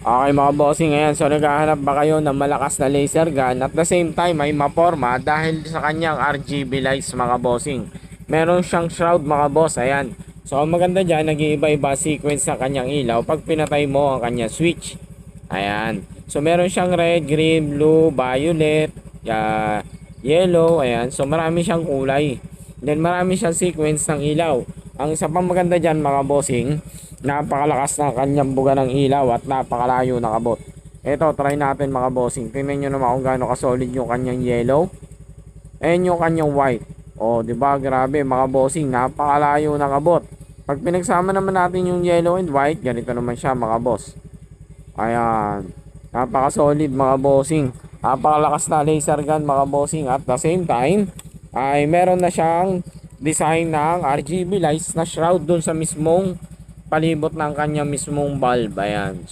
Okay mga bossing, ayan. So naghahanap ba kayo ng malakas na laser gun at the same time ay maporma dahil sa kanyang RGB lights mga bossing. Meron siyang shroud mga boss, ayan. So ang maganda dyan, nag-iiba-iba sequence sa kanyang ilaw pag pinatay mo ang kanyang switch. Ayan. So meron siyang red, green, blue, violet, yellow, ayan. So marami siyang kulay. Then marami siyang sequence ng ilaw. Ang isa pang maganda dyan mga bossing, napakalakas ng kanyang buga ng ilaw at napakalayo nakabot. Ito, try natin mga bossing. Tingnan nyo naman kung gaano kasolid yung kanyang yellow. Ayan yung kanyang white. O, di ba grabe mga bossing, napakalayo nakabot. Pag pinagsama naman natin yung yellow and white, ganito naman siya mga boss. Ayan. Napaka-solid mga bossing. Napakalakas na laser gun mga bossing. At the same time, ay meron na siyang design ng RGB lights na shroud dun sa mismong palibot ng kanya mismong bulb. Ayan.